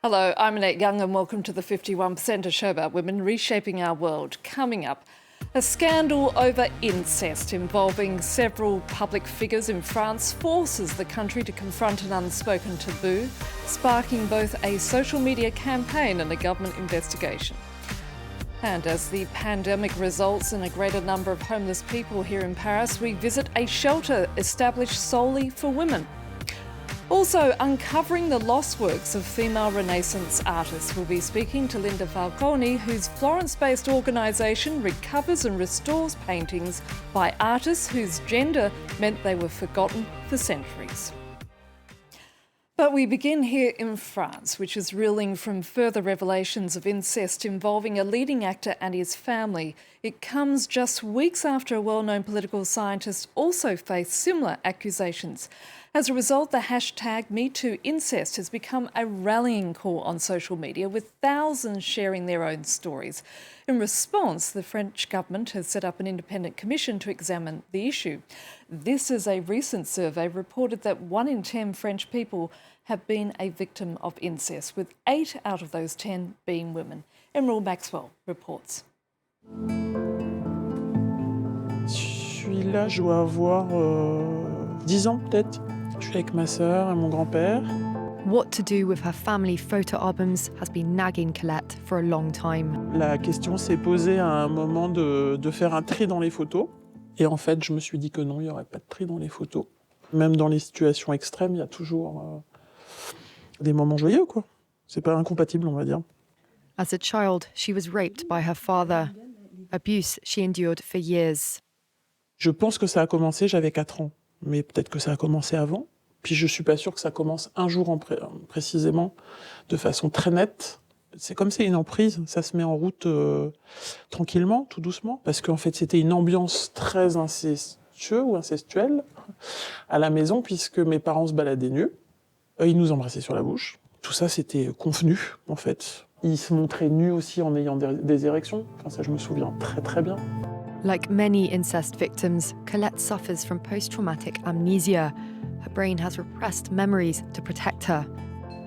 Hello, I'm Annette Young and welcome to the 51%, a show about women reshaping our world. Coming up, a scandal over incest involving several public figures in France forces the country to confront an unspoken taboo, sparking both a social media campaign and a government investigation. And as the pandemic results in a greater number of homeless people here in Paris, we visit a shelter established solely for women. Also, uncovering the lost works of female Renaissance artists. We'll be speaking to Linda Falcone, whose Florence-based organisation recovers and restores paintings by artists whose gender meant they were forgotten for centuries. But we begin here in France, which is reeling from further revelations of incest involving a leading actor and his family. It comes just weeks after a well-known political scientist also faced similar accusations. As a result, the hashtag #MeTooIncest has become a rallying call on social media, with thousands sharing their own stories. In response, the French government has set up an independent commission to examine the issue. This is a recent survey reported that 1 in 10 French people have been a victim of incest, with 8 out of those 10 being women. Emerald Maxwell reports. Celui-là, je dois avoir 10 ans peut-être. Je suis avec ma sœur et mon grand-père. What to do with her family photo albums has been nagging Colette for a long time. La question s'est posée à un moment de faire un tri dans les photos. Et en fait, je me suis dit que non, il n'y aurait pas de tri dans les photos. Même dans les situations extrêmes, il y a toujours des moments joyeux, quoi. C'est pas incompatible, on va dire. As a child, she was raped by her father. Abuse she endured for years. Je pense que ça a commencé, j'avais 4 ans. Mais peut-être que ça a commencé avant. Puis je suis pas sûr que ça commence un jour précisément, de façon très nette. C'est comme c'est une emprise, ça se met en route tranquillement, tout doucement. Parce qu'en fait, c'était une ambiance très incestueuse ou incestuelle à la maison, puisque mes parents se baladaient nus. Ils nous embrassaient sur la bouche. Tout ça, c'était convenu, en fait. Ils se montraient nus aussi en ayant des érections. Enfin, ça, je me souviens très très bien. Like many incest victims, Colette suffers from post-traumatic amnesia. Her brain has repressed memories to protect her.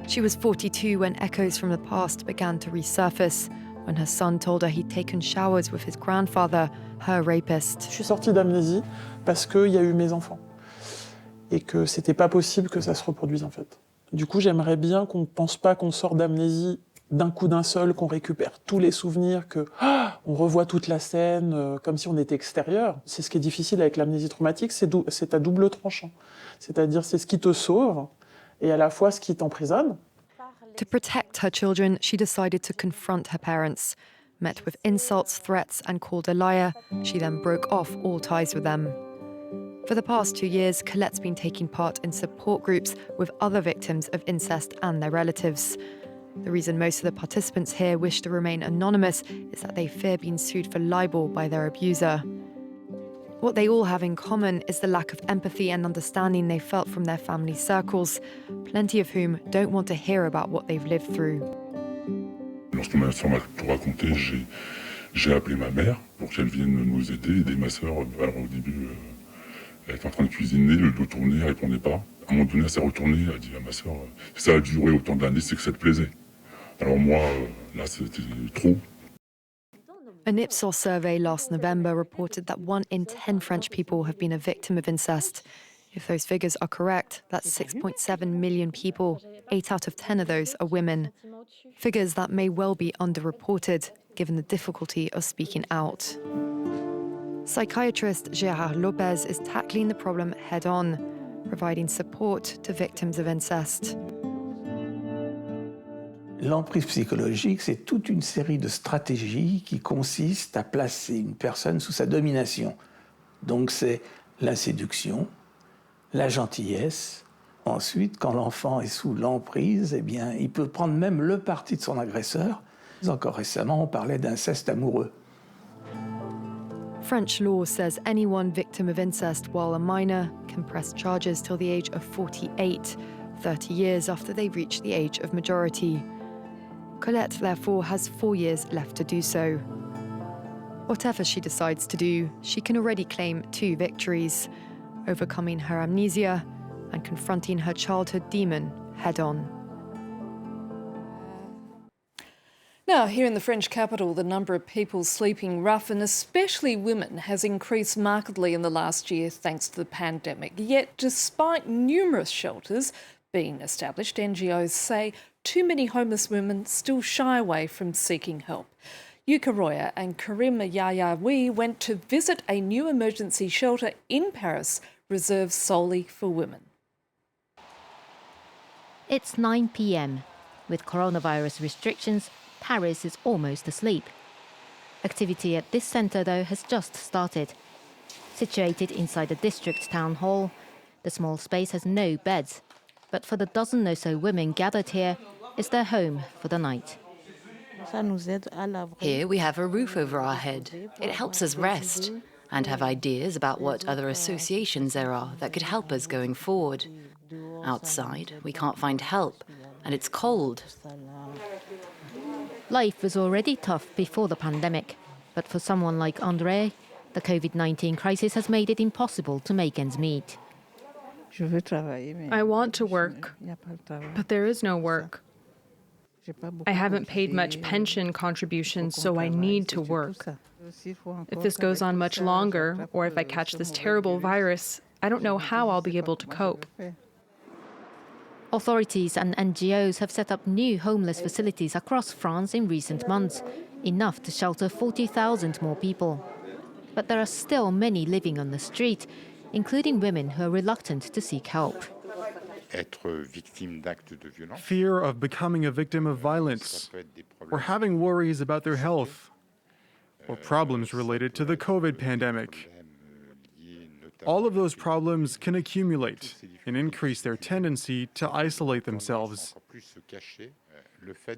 She was 42 when echoes from the past began to resurface, when her son told her he'd taken showers with his grandfather, her rapist. Je suis sortie d'amnésie parce qu'il y a eu mes enfants. Et que c'était pas possible que ça se reproduise, en fait. Du coup, j'aimerais bien qu'on ne pense pas qu'on sort d'amnésie d'un coup d'un seul, qu'on récupère tous les souvenirs, on revoit toute la scène comme si on était extérieur. C'est ce qui est difficile avec l'amnésie traumatique, c'est à double tranchant. C'est-à-dire, c'est ce qui te sauve et à la fois ce qui t'emprisonne. To protect her children, she decided to confront her parents. Met with insults, threats, and called a liar, she then broke off all ties with them. For the past 2 years, Colette's been taking part in support groups with other victims of incest and their relatives. The reason most of the participants here wish to remain anonymous is that they fear being sued for libel by their abuser. What they all have in common is the lack of empathy and understanding they felt from their family circles, plenty of whom don't want to hear about what they've lived through. Lorsque ma sœur m'a tout raconté, j'ai appelé ma mère pour qu'elle vienne nous aider ma sœur. Alors au début, elle était en train de cuisiner, le dos tourné, elle répondait pas. À un moment donné, elle s'est retournée, elle a dit à ma sœur, si ça a duré autant d'années, c'est que ça te plaisait. Alors moi, là, c'était trop. An Ipsos survey last November reported that 1 in 10 French people have been a victim of incest. If those figures are correct, that's 6.7 million people. 8 out of 10 of those are women. Figures that may well be underreported, given the difficulty of speaking out. Psychiatrist Gérard Lopez is tackling the problem head-on, providing support to victims of incest. L'emprise psychologique, c'est toute une série de stratégies qui consistent à placer une personne sous sa domination. Donc c'est la séduction, la gentillesse. Ensuite, quand l'enfant est sous l'emprise, eh bien, il peut prendre même le parti de son agresseur. Encore récemment, on parlait d'inceste amoureux. French law says anyone victim of incest while a minor can press charges till the age of 48, 30 years after they reach the age of majority. Colette, therefore, has 4 years left to do so. Whatever she decides to do, she can already claim 2 victories, overcoming her amnesia and confronting her childhood demon head-on. Now, here in the French capital, the number of people sleeping rough, and especially women, has increased markedly in the last year thanks to the pandemic. Yet, despite numerous shelters being established, NGOs say too many homeless women still shy away from seeking help. Yuka Roya and Karim Yayawi went to visit a new emergency shelter in Paris reserved solely for women. It's 9 p.m. With coronavirus restrictions, Paris is almost asleep. Activity at this centre, though, has just started. Situated inside a district town hall, the small space has no beds. But for the dozen or so women gathered here, it's their home for the night. Here we have a roof over our head. It helps us rest and have ideas about what other associations there are that could help us going forward. Outside, we can't find help, and it's cold. Life was already tough before the pandemic, but for someone like André, the COVID-19 crisis has made it impossible to make ends meet. I want to work, but there is no work. I haven't paid much pension contributions, so I need to work. If this goes on much longer, or if I catch this terrible virus, I don't know how I'll be able to cope. Authorities and NGOs have set up new homeless facilities across France in recent months, enough to shelter 40,000 more people. But there are still many living on the street, including women who are reluctant to seek help. Fear of becoming a victim of violence, or having worries about their health, or problems related to the COVID pandemic. All of those problems can accumulate and increase their tendency to isolate themselves.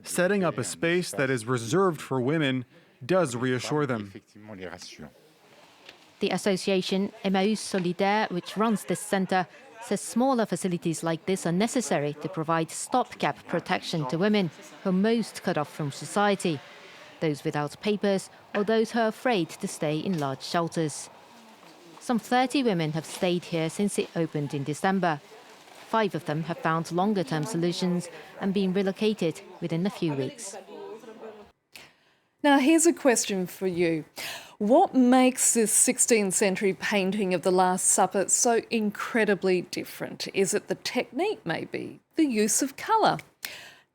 Setting up a space that is reserved for women does reassure them. The association Emmaüs Solidaire, which runs this centre, says smaller facilities like this are necessary to provide stopgap protection to women who are most cut off from society, those without papers or those who are afraid to stay in large shelters. Some 30 women have stayed here since it opened in December. 5 of them have found longer-term solutions and been relocated within a few weeks. Now, here's a question for you. What makes this 16th century painting of the Last Supper so incredibly different? Is it the technique, maybe? The use of colour?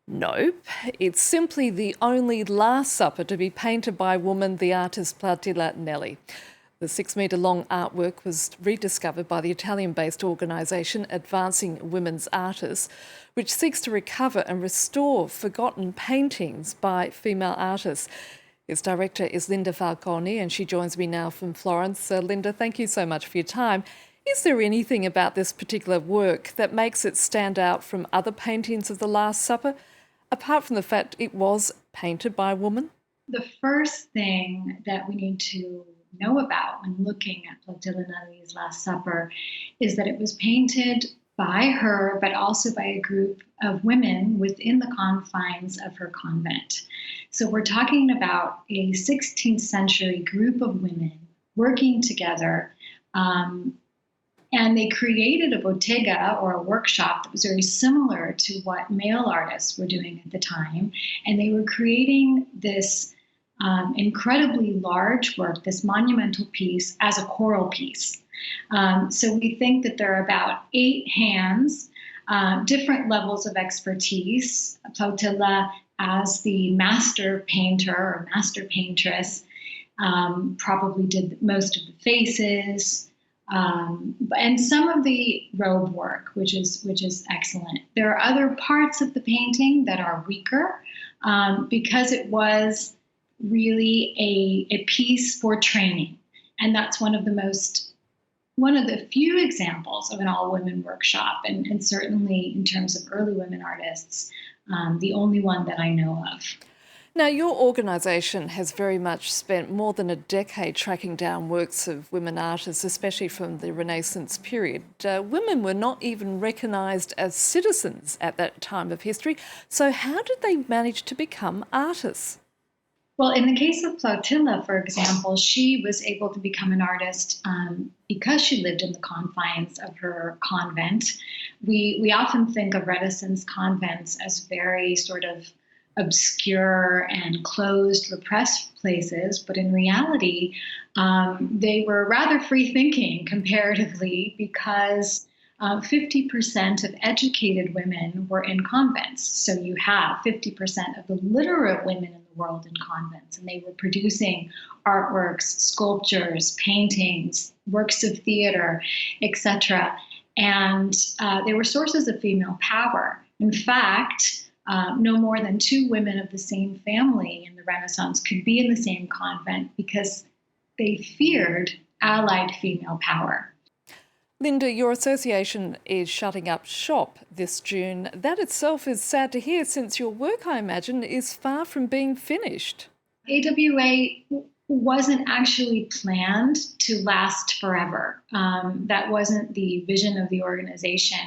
Nope. It's simply the only Last Supper to be painted by a woman, the artist Plautilla Nelli. The 6-metre-long artwork was rediscovered by the Italian-based organisation Advancing Women's Artists, which seeks to recover and restore forgotten paintings by female artists. Its director is Linda Falcone, and she joins me now from Florence. Linda, thank you so much for your time. Is there anything about this particular work that makes it stand out from other paintings of the Last Supper, apart from the fact it was painted by a woman? The first thing that we need to know about when looking at Plautilla Nelli's Last Supper is that it was painted by her, but also by a group of women within the confines of her convent. So we're talking about a 16th century group of women working together, and they created a bottega, or a workshop, that was very similar to what male artists were doing at the time, and they were creating this incredibly large work, this monumental piece, as a choral piece. So we think that there are about 8 hands, different levels of expertise. Plautilla, as the master painter or master paintress, probably did most of the faces, and some of the robe work, which is excellent. There are other parts of the painting that are weaker, because it was really a piece for training. And that's one of the few examples of an all-women workshop, and certainly in terms of early women artists, the only one that I know of. Now, your organisation has very much spent more than a decade tracking down works of women artists, especially from the Renaissance period. Women were not even recognised as citizens at that time of history. So how did they manage to become artists? Well, in the case of Plautilla, for example, she was able to become an artist because she lived in the confines of her convent. We often think of Renaissance convents as very sort of obscure and closed, repressed places, but in reality, they were rather free-thinking comparatively because 50% of educated women were in convents. So you have 50% of the literate women in the world in convents, and they were producing artworks, sculptures, paintings, works of theater, etc. And they were sources of female power. In fact, no more than 2 women of the same family in the Renaissance could be in the same convent because they feared allied female power. Linda, your association is shutting up shop this June. That itself is sad to hear, since your work, I imagine, is far from being finished. AWA wasn't actually planned to last forever. That wasn't the vision of the organization.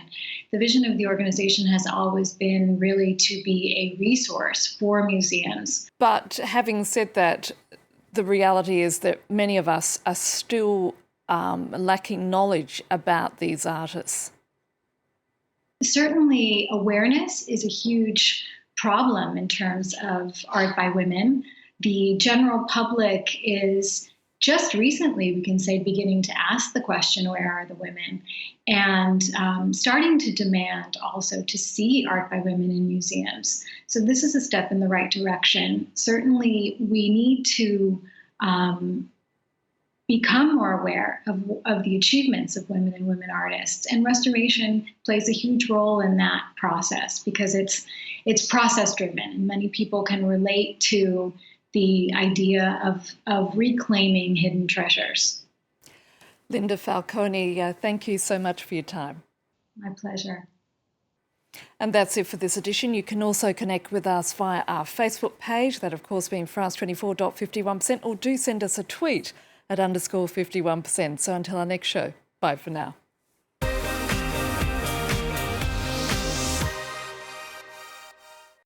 The vision of the organization has always been really to be a resource for museums. But having said that, the reality is that many of us are still lacking knowledge about these artists. Certainly, awareness is a huge problem in terms of art by women. The general public is just recently, we can say, beginning to ask the question, where are the women? And starting to demand also to see art by women in museums. So this is a step in the right direction. Certainly, we need to become more aware of the achievements of women and women artists. And restoration plays a huge role in that process because it's process driven, and many people can relate to the idea of reclaiming hidden treasures. Linda Falcone, thank you so much for your time. My pleasure. And that's it for this edition. You can also connect with us via our Facebook page, that of course being France24.51%, or do send us a tweet at _51%. So until our next show, bye for now.